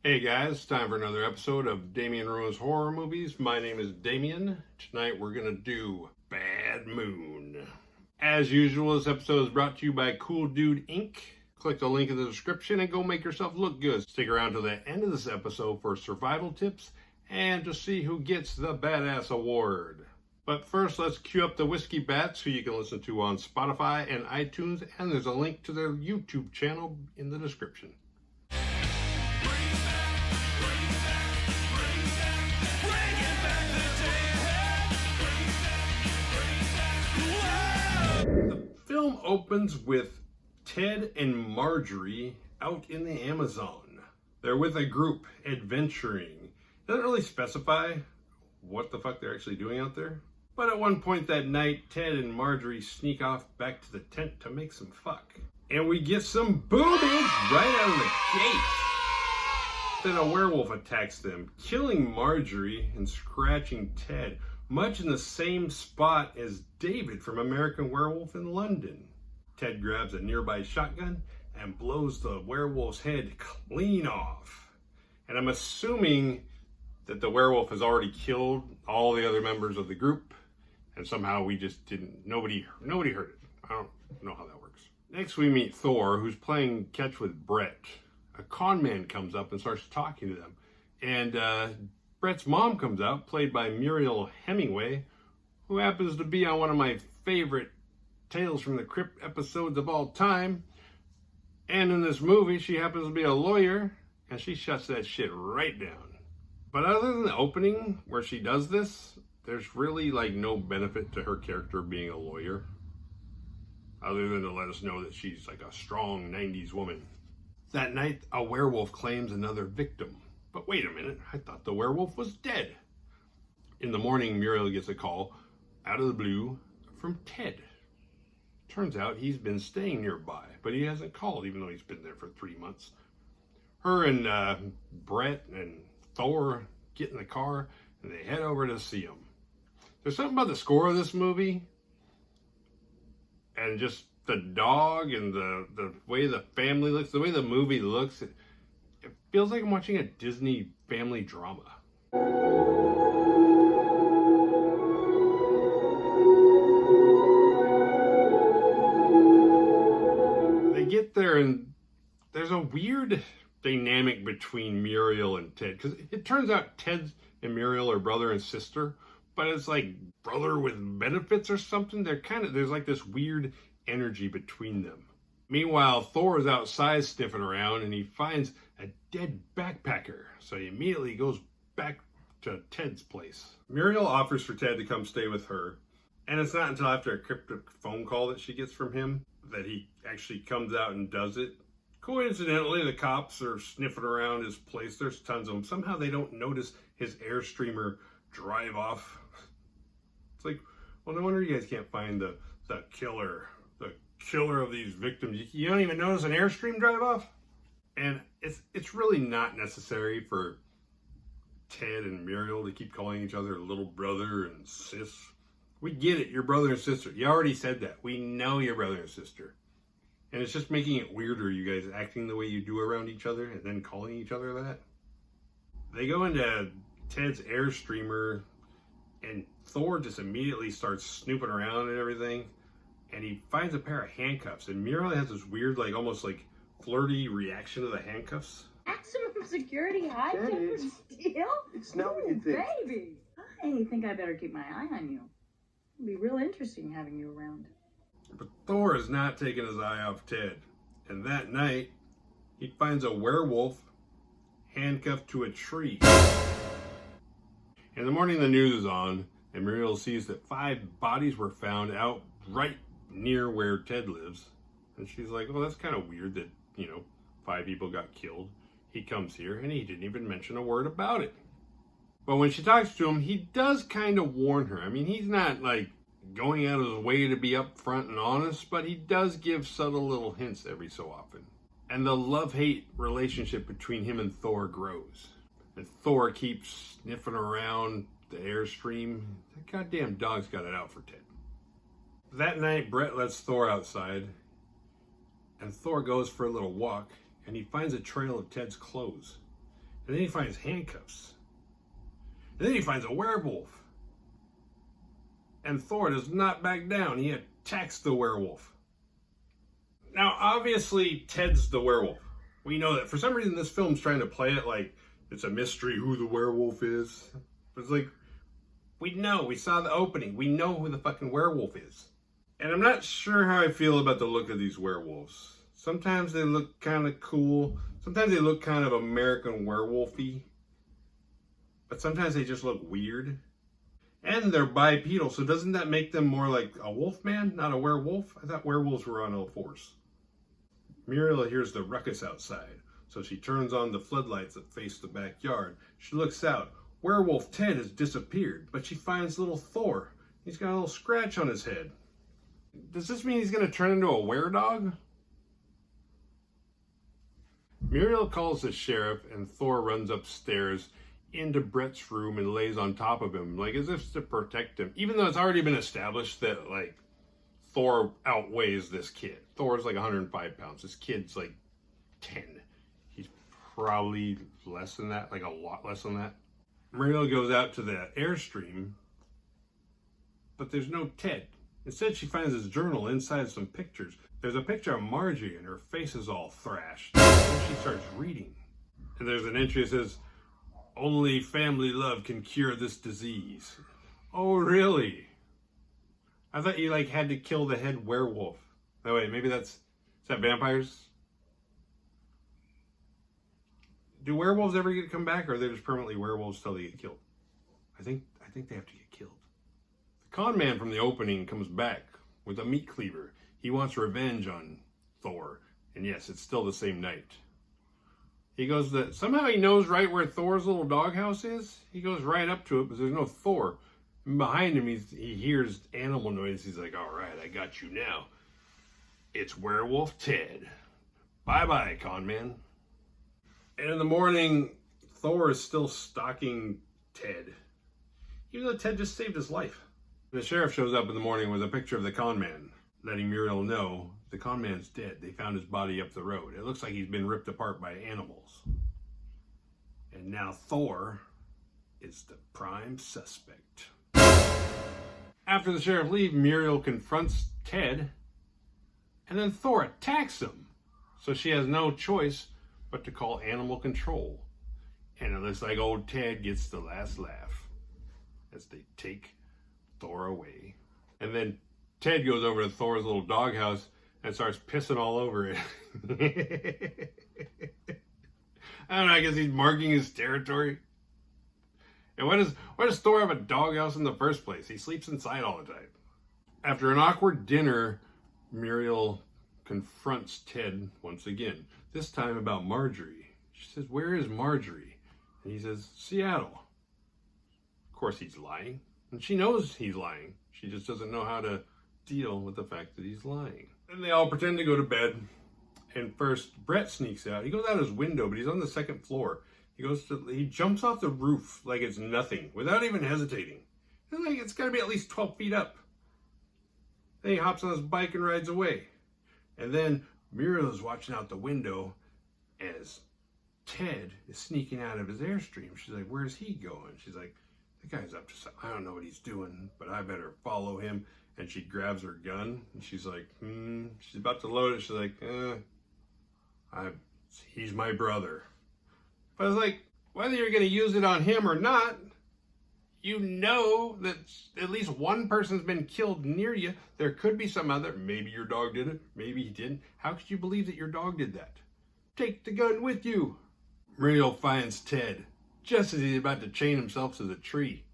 Hey guys, it's time for another episode of Damien Ruins Horror Movies. My name is Damien. Tonight we're going to do Bad Moon. As usual, this episode is brought to you by Cool Dude Inc. Click the link in the description and go make yourself look good. Stick around to the end of this episode for survival tips and to see who gets the Badass Award. But first, let's cue up the Whiskey Bats, who you can listen to on Spotify and iTunes, and there's a link to their YouTube channel in the description. The film opens with Ted and Marjorie out in the Amazon. They're with a group adventuring. It doesn't really specify what the fuck they're actually doing out there. But at one point that night, Ted and Marjorie sneak off back to the tent to make some fuck. And we get some boobage right out of the gate. Then a werewolf attacks them, killing Marjorie and scratching Ted, much in the same spot as David from American Werewolf in London. Ted grabs a nearby shotgun and blows the werewolf's head clean off. And I'm assuming that the werewolf has already killed all the other members of the group, and somehow we just didn't, nobody heard it. I don't know how that works. Next we meet Thor, who's playing catch with Brett. A con man comes up and starts talking to them. And Brett's mom comes out, played by Muriel Hemingway, who happens to be on one of my favorite Tales from the Crypt episodes of all time. And in this movie, she happens to be a lawyer, and she shuts that shit right down. But other than the opening where she does this, there's really like no benefit to her character being a lawyer, other than to let us know that she's like a strong 90s woman. That night, a werewolf claims another victim. But wait a minute, I thought the werewolf was dead. In the morning, Muriel gets a call out of the blue from Ted. Turns out he's been staying nearby, but he hasn't called even though he's been there for 3 months. Her and Brett and Thor get in the car and they head over to see him. There's something about the score of this movie and just the dog and the way the family looks, the way the movie looks, it feels like I'm watching a Disney family drama. They get there and there's a weird dynamic between Muriel and Ted, because it turns out Ted and Muriel are brother and sister, but it's like brother with benefits or something. There's like this weird energy between them. Meanwhile, Thor is outside sniffing around and he finds a dead backpacker, so he immediately goes back to Ted's place. Muriel offers for Ted to come stay with her, and it's not until after a cryptic phone call that she gets from him that he actually comes out and does it. Coincidentally, the cops are sniffing around his place. There's tons of them. Somehow they don't notice his Airstreamer drive off. It's like, well, no wonder you guys can't find the killer of these victims. You don't even notice an Airstream drive off? And it's really not necessary for Ted and Muriel to keep calling each other little brother and sis. We get it, you're brother and sister. You already said that. We know you're brother and sister. And it's just making it weirder, you guys acting the way you do around each other and then calling each other that. They go into Ted's Airstreamer and Thor just immediately starts snooping around and everything. And he finds a pair of handcuffs. And Muriel has this weird, like almost like flirty reaction to the handcuffs. Maximum security high temper steel? It's not what you think. Baby, I think I better keep my eye on you. It'll be real interesting having you around. But Thor is not taking his eye off Ted. And that night, he finds a werewolf handcuffed to a tree. In the morning, the news is on, and Muriel sees that 5 bodies were found out right near where Ted lives. And she's like, well, that's kind of weird that, 5 people got killed. He comes here, and he didn't even mention a word about it. But when she talks to him, he does kind of warn her. I mean, he's not, like, going out of his way to be upfront and honest, but he does give subtle little hints every so often. And the love-hate relationship between him and Thor grows. And Thor keeps sniffing around the Airstream. That goddamn dog's got it out for Ted. That night, Brett lets Thor outside, and Thor goes for a little walk, and he finds a trail of Ted's clothes. And then he finds handcuffs. And then he finds a werewolf. And Thor does not back down. He attacks the werewolf. Now, obviously, Ted's the werewolf. We know that. For some reason, this film's trying to play it like it's a mystery who the werewolf is. But it's like, we know. We saw the opening. We know who the fucking werewolf is. And I'm not sure how I feel about the look of these werewolves. Sometimes they look kind of cool. Sometimes they look kind of American werewolf-y. But sometimes they just look weird. And they're bipedal, so doesn't that make them more like a wolf man, not a werewolf? I thought werewolves were on all fours. Muriel hears the ruckus outside, so she turns on the floodlights that face the backyard. She looks out. Werewolf Ted has disappeared, but she finds little Thor. He's got a little scratch on his head. Does this mean he's going to turn into a were-dog? Muriel calls the sheriff, and Thor runs upstairs into Brett's room and lays on top of him, like as if to protect him. Even though it's already been established that, like, Thor outweighs this kid. Thor's like 105 pounds. This kid's like 10. He's probably less than that, like a lot less than that. Muriel goes out to the Airstream, but there's no Ted. Instead, she finds his journal inside some pictures. There's a picture of Margie, and her face is all thrashed. And she starts reading. And there's an entry that says, "Only family love can cure this disease." Oh, really? I thought you, like, had to kill the head werewolf. Oh, wait, maybe is that vampires? Do werewolves ever get to come back, or are they just permanently werewolves till they get killed? I think they have to get killed. The con man from the opening comes back with a meat cleaver. He wants revenge on Thor. And yes, it's still the same night. He goes somehow he knows right where Thor's little doghouse is. He goes right up to it, but there's no Thor. And behind him, he hears animal noise. He's like, all right, I got you now. It's Werewolf Ted. Bye-bye, con man. And in the morning, Thor is still stalking Ted, even though Ted just saved his life. The sheriff shows up in the morning with a picture of the con man, letting Muriel know the con man's dead. They found his body up the road. It looks like he's been ripped apart by animals. And now Thor is the prime suspect. After the sheriff leaves, Muriel confronts Ted, and then Thor attacks him. So she has no choice but to call animal control. And it looks like old Ted gets the last laugh as they take Thor away. And then Ted goes over to Thor's little doghouse and starts pissing all over it. I don't know, I guess he's marking his territory. And why does Thor have a doghouse in the first place? He sleeps inside all the time. After an awkward dinner, Muriel confronts Ted once again, this time about Marjorie. She says, "Where is Marjorie?" And he says, "Seattle." Of course, he's lying. And she knows he's lying. She just doesn't know how to deal with the fact that he's lying. And they all pretend to go to bed. And first, Brett sneaks out. He goes out his window, but he's on the second floor. He jumps off the roof like it's nothing, without even hesitating. And like it's got to be at least 12 feet up. Then he hops on his bike and rides away. And then Muriel is watching out the window as Ted is sneaking out of his Airstream. She's like, "Where's he going?" She's like, "The guy's up to something. I don't know what he's doing, but I better follow him." And she grabs her gun, and she's like, She's about to load it. She's like, he's my brother. But I was like, whether you're going to use it on him or not, you know that at least one person's been killed near you. There could be some other. Maybe your dog did it. Maybe he didn't. How could you believe that your dog did that? Take the gun with you. Muriel finds Ted just as he's about to chain himself to the tree.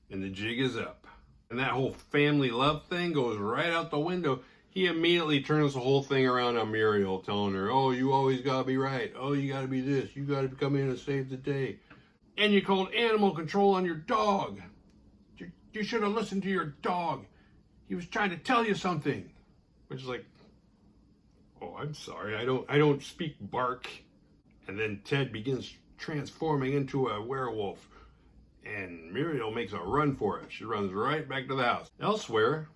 And the jig is up. And that whole family love thing goes right out the window. He immediately turns the whole thing around on Muriel, telling her, "Oh, you always gotta be right. Oh, you gotta be this. You gotta come in and save the day. And you called animal control on your dog. You should have listened to your dog. He was trying to tell you something." Which is like, oh, I'm sorry. I don't speak bark. And then Ted begins transforming into a werewolf. And Muriel makes a run for it. She runs right back to the house. Elsewhere,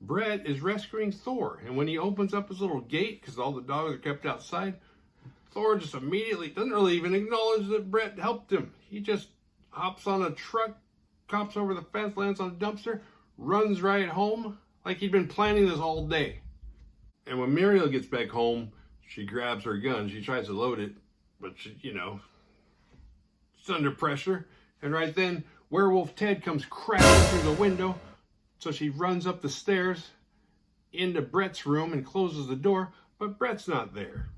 Brett is rescuing Thor. And when he opens up his little gate, because all the dogs are kept outside, Thor just immediately doesn't really even acknowledge that Brett helped him. He just hops on a truck, hops over the fence, lands on a dumpster, runs right home like he'd been planning this all day. And when Muriel gets back home, she grabs her gun. She tries to load it, but she, it's under pressure. And right then, Werewolf Ted comes crashing through the window. So she runs up the stairs into Brett's room and closes the door, but Brett's not there.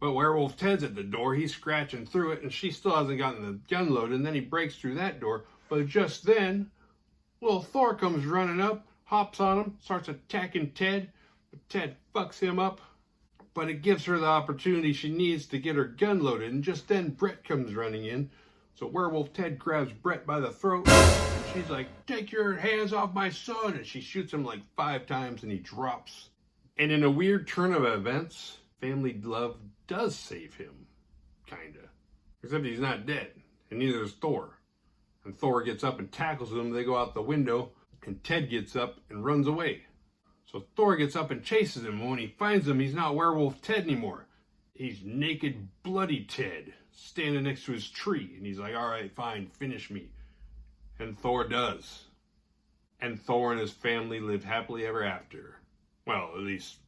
But Werewolf Ted's at the door. He's scratching through it, and she still hasn't gotten the gun loaded. And then he breaks through that door. But just then, little Thor comes running up, hops on him, starts attacking Ted. But Ted fucks him up. But it gives her the opportunity she needs to get her gun loaded. And just then, Brett comes running in. So Werewolf Ted grabs Brett by the throat. And she's like, "Take your hands off my son." And she shoots him like 5 times and he drops. And in a weird turn of events, family love does save him. Kinda. Except he's not dead. And neither is Thor. And Thor gets up and tackles him. They go out the window. And Ted gets up and runs away. So Thor gets up and chases him. And when he finds him, he's not Werewolf Ted anymore. He's naked, bloody Ted, standing next to his tree. And he's like, "All right, fine, finish me." And Thor does. And Thor and his family live happily ever after. Well, at least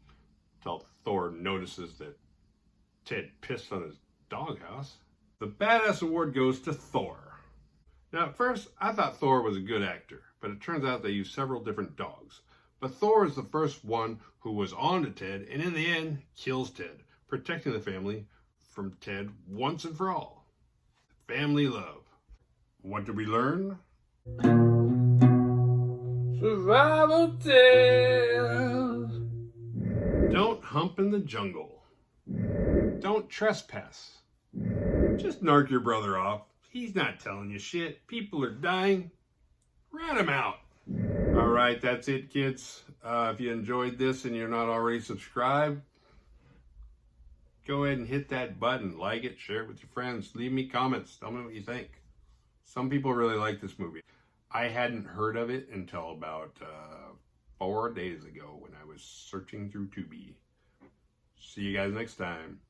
until Thor notices that Ted pissed on his doghouse. The Badass Award goes to Thor. Now, at first, I thought Thor was a good actor, but it turns out they used several different dogs. But Thor is the first one who was on to Ted, and in the end, kills Ted, protecting the family from Ted once and for all. Family love. What did we learn? Survival tales. Don't hump in the jungle. Don't trespass. Just narc your brother off. He's not telling you shit. People are dying. Rat him out. All right, that's it, kids. If you enjoyed this and you're not already subscribed, go ahead and hit that button. Like it, share it with your friends. Leave me comments. Tell me what you think. Some people really like this movie. I hadn't heard of it until about 4 days ago when I was searching through Tubi. See you guys next time.